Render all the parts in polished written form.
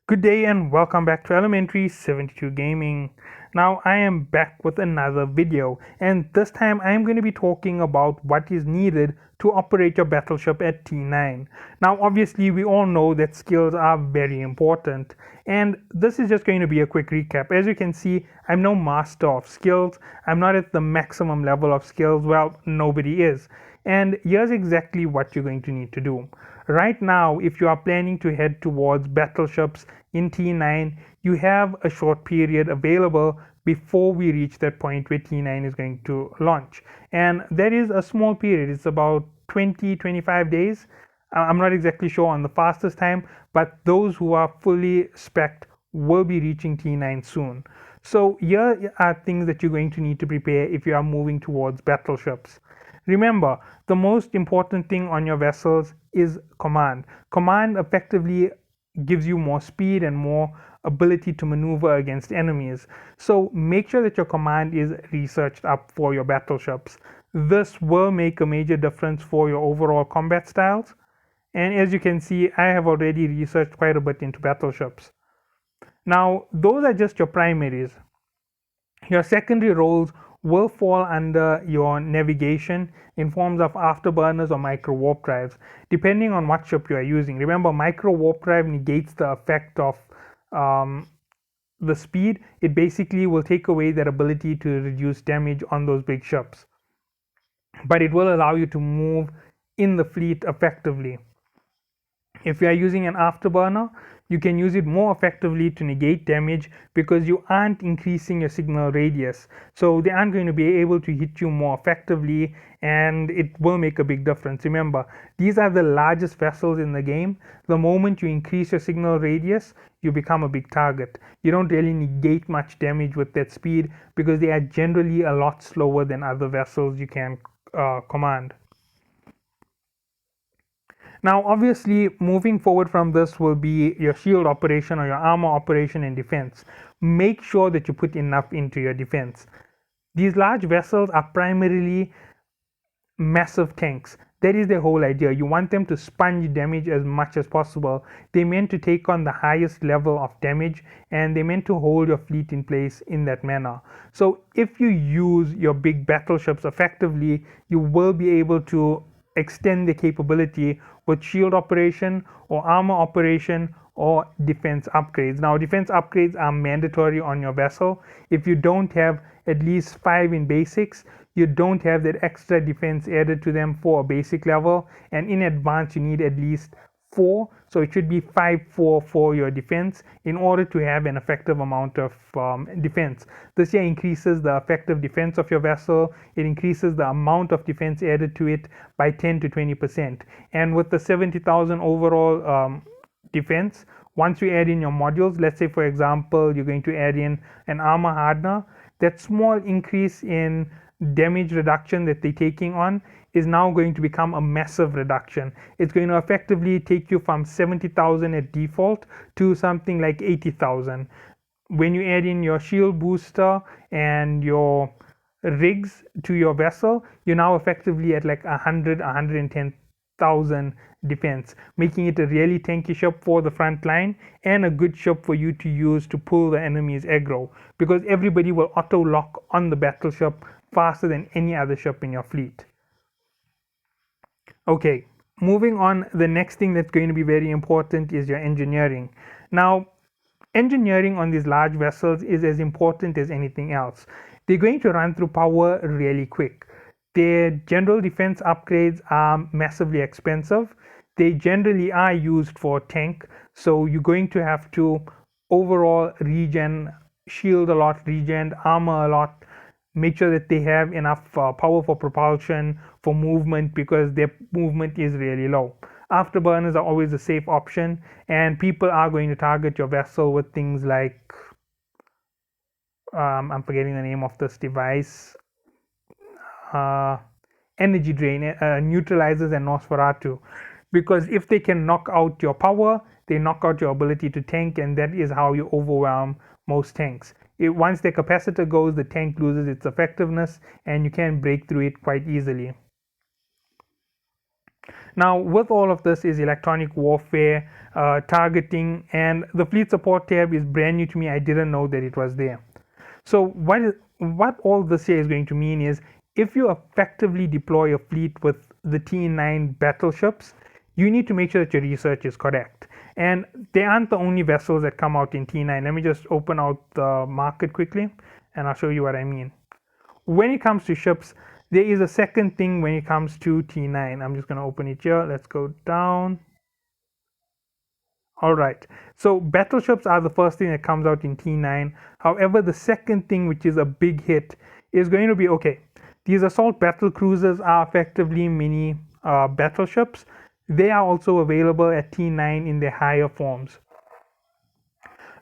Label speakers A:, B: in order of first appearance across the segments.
A: Good day and welcome back to Elementary 72 Gaming. Now I am back with another video, and this time I am going to be talking about what is needed to operate your battleship at T9. Now obviously we all know that skills are very important, and this is just going to be a quick recap. As you can see, I'm no master of skills. I'm not at the maximum level of skills. Well, nobody is. And here's exactly what you're going to need to do. Right now, if you are planning to head towards battleships in T9, you have a short period available before we reach that point where T9 is going to launch. And that is a small period, it's about 20-25 days. I'm not exactly sure on the fastest time, but those who are fully spec'd will be reaching T9 soon. So here are things that you're going to need to prepare if you are moving towards battleships. Remember, the most important thing on your vessels is command. Command effectively gives you more speed and more ability to maneuver against enemies. So make sure that your command is researched up for your battleships. This will make a major difference for your overall combat styles. And as you can see, I have already researched quite a bit into battleships. Now, those are just your primaries. Your secondary roles will fall under your navigation in forms of afterburners or micro warp drives, depending on what ship you are using. Remember, micro warp drive negates the effect of um, the speed. It basically will take away that ability to reduce damage on those big ships, but it will allow you to move in the fleet effectively. If you are using an afterburner, you can use it more effectively to negate damage because you aren't increasing your signal radius. So they aren't going to be able to hit you more effectively, and it will make a big difference. Remember, these are the largest vessels in the game. The moment you increase your signal radius, you become a big target. You don't really negate much damage with that speed because they are generally a lot slower than other vessels you can command. Now, obviously, moving forward from this will be your shield operation or your armor operation and defense. Make sure that you put enough into your defense. These large vessels are primarily massive tanks. That is the whole idea. You want them to sponge damage as much as possible. They meant to take on the highest level of damage, and they meant to hold your fleet in place in that manner. So if you use your big battleships effectively, you will be able to extend the capability with shield operation or armor operation or defense upgrades. Now, defense upgrades are mandatory on your vessel. If you don't have at least 5 in basics, you don't have that extra defense added to them for a basic level, and in advance you need at least 4, so it should be 5-4 for your defense in order to have an effective amount of defense. This here increases the effective defense of your vessel. It increases the amount of defense added to it by 10 to 20%, and with the 70,000 overall defense, once you add in your modules, let's say for example you're going to add in an armor hardener, that small increase in damage reduction that they're taking on is now going to become a massive reduction. It's going to effectively take you from 70,000 at default to something like 80,000. When you add in your shield booster and your rigs to your vessel, you're now effectively at like 110,000 defense, making it a really tanky ship for the front line and a good ship for you to use to pull the enemy's aggro, because everybody will auto lock on the battleship faster than any other ship in your fleet. Okay, moving on, the next thing that's going to be very important is your engineering. Now, engineering on these large vessels is as important as anything else. They're going to run through power really quick. Their general defense upgrades are massively expensive. They generally are used for tank, so you're going to have to overall regen shield a lot, regen armor a lot, make sure that they have enough power for propulsion, for movement, because their movement is really low. Afterburners are always a safe option, and people are going to target your vessel with things like I'm forgetting the name of this device, uh, energy drain, neutralizers, and Nosferatu, because if they can knock out your power, they knock out your ability to tank, and that is how you overwhelm most tanks. Once the capacitor goes, the tank loses its effectiveness, and you can break through it quite easily. Now, with all of this is electronic warfare, targeting, and the fleet support tab is brand new to me. I didn't know that it was there. So what all this here is going to mean is if you effectively deploy a fleet with the T9 battleships, you need to make sure that your research is correct. And they aren't the only vessels that come out in T9. Let me just open out the market quickly and I'll show you what I mean. When it comes to ships, there is a second thing when it comes to T9. I'm just going to open it here. Let's go down. All right, so battleships are the first thing that comes out in T9. However, the second thing, which is a big hit, is going to be, okay, these assault battle cruisers are effectively mini battleships. They are also available at T9 in their higher forms.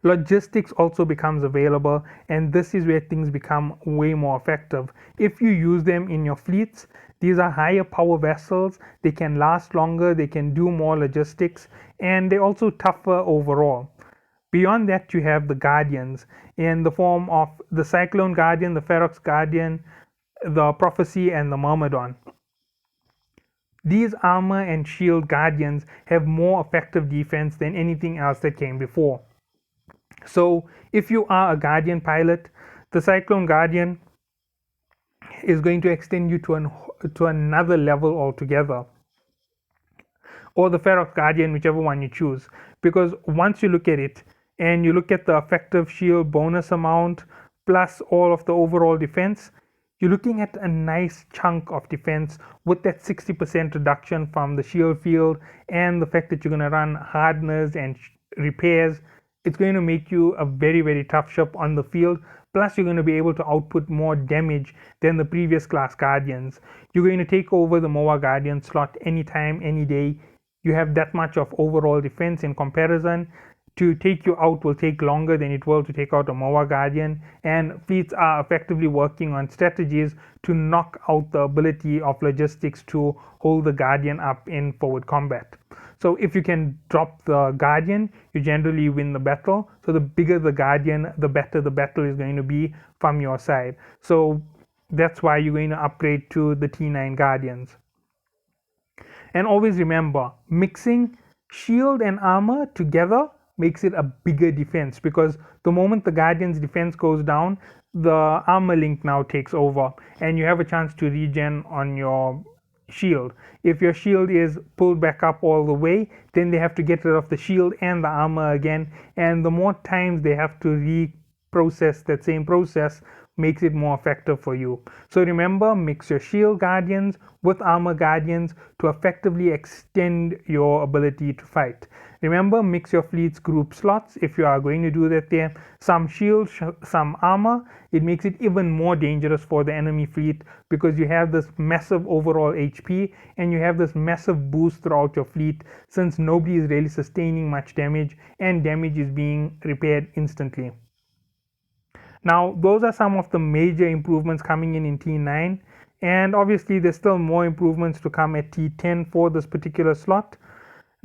A: Logistics also becomes available, and this is where things become way more effective. If you use them in your fleets, these are higher power vessels, they can last longer, they can do more logistics, and they're also tougher overall. Beyond that, you have the Guardians in the form of the Cyclone Guardian, the Ferox Guardian, the Prophecy, and the Myrmidon. These armor and shield guardians have more effective defense than anything else that came before. So if you are a Guardian pilot, the Cyclone Guardian is going to extend you to another level altogether, or the Ferox Guardian, whichever one you choose, because once you look at it and you look at the effective shield bonus amount plus all of the overall defense, you're looking at a nice chunk of defense with that 60% reduction from the shield field, and the fact that you're going to run hardeners and repairs. It's going to make you a very, very tough ship on the field. Plus, you're going to be able to output more damage than the previous class Guardians. You're going to take over the MOA Guardian slot anytime, any day. You have that much of overall defense in comparison. To take you out will take longer than it will to take out a MOA Guardian, and fleets are effectively working on strategies to knock out the ability of logistics to hold the Guardian up in forward combat. So if you can drop the Guardian, you generally win the battle. So the bigger the Guardian, the better the battle is going to be from your side. So that's why you're going to upgrade to the T9 Guardians. And always remember, mixing shield and armor together makes it a bigger defense, because the moment the Guardian's defense goes down, the armor link now takes over and you have a chance to regen on your shield. If your shield is pulled back up all the way, then they have to get rid of the shield and the armor again, and the more times they have to reprocess that same process makes it more effective for you. So remember, mix your shield guardians with armor guardians to effectively extend your ability to fight. Remember, mix your fleet's group slots if you are going to do that there. Some shield, some armor. It makes it even more dangerous for the enemy fleet, because you have this massive overall HP and you have this massive boost throughout your fleet, since nobody is really sustaining much damage and damage is being repaired instantly. Now, those are some of the major improvements coming in T9, and obviously there's still more improvements to come at T10 for this particular slot.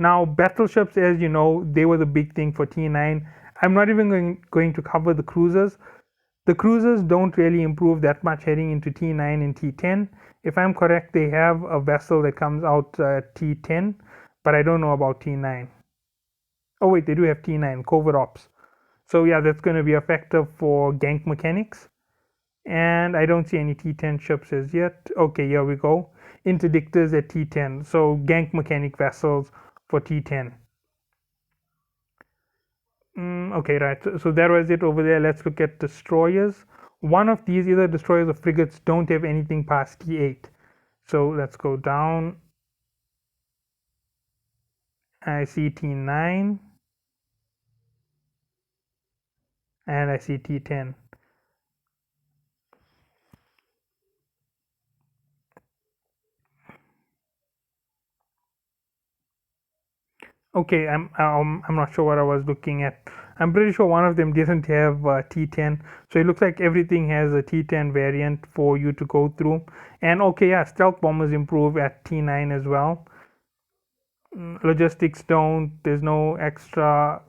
A: Now, battleships, as you know, they were the big thing for T9. I'm not even going to cover the cruisers. The cruisers don't really improve that much heading into T9 and T10. If I'm correct, they have a vessel that comes out T10, but I don't know about T9. Oh wait, they do have T9, Covert Ops. So yeah, that's going to be effective for gank mechanics. And I don't see any T10 ships as yet. Okay, here we go. Interdictors at T10. So gank mechanic vessels for T10. Okay, right. So that was it over there. Let's look at destroyers. One of these, either destroyers or frigates, don't have anything past T8. So let's go down. I see T9. And I see T10. Okay, I'm not sure what I was looking at. I'm pretty sure one of them didn't have T10, so it looks like everything has a T10 variant for you to go through. And okay, yeah, stealth bombers improve at T9 as well. Logistics don't. There's no extra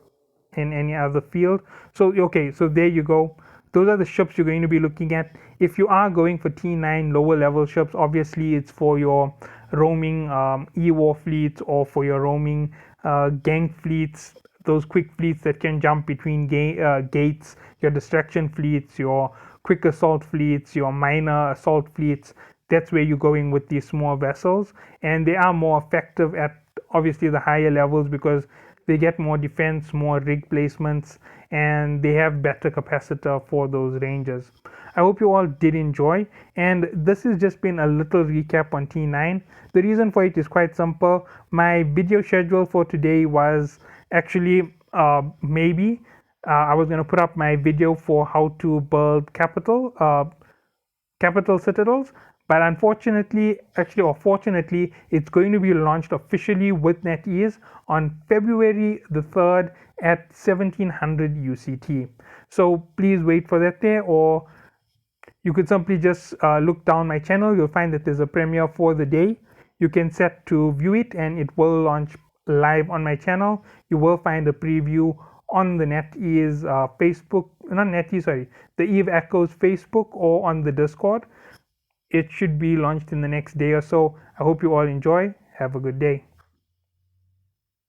A: in any other field. So okay, so there you go. Those are the ships you're going to be looking at. If you are going for T9 lower level ships, obviously it's for your roaming E-War fleets or for your roaming gang fleets, those quick fleets that can jump between gates, your distraction fleets, your quick assault fleets, your minor assault fleets. That's where you're going with these small vessels, and they are more effective at obviously the higher levels because they get more defense, more rig placements, and they have better capacitor for those ranges. I hope you all did enjoy, and this has just been a little recap on T9. The reason for it is quite simple. My video schedule for today was actually maybe I was going to put up my video for how to build capital citadels, but unfortunately, actually or fortunately, it's going to be launched officially with NetEase on February the 3rd at 1700 UCT. So please wait for that there, or you could simply just look down my channel. You'll find that there's a premiere for the day. You can set to view it and it will launch live on my channel. You will find a preview on the NetEase Facebook, not NetEase, sorry, the Eve Echoes Facebook or on the Discord. It should be launched in the next day or so. I hope you all enjoy. Have a good day.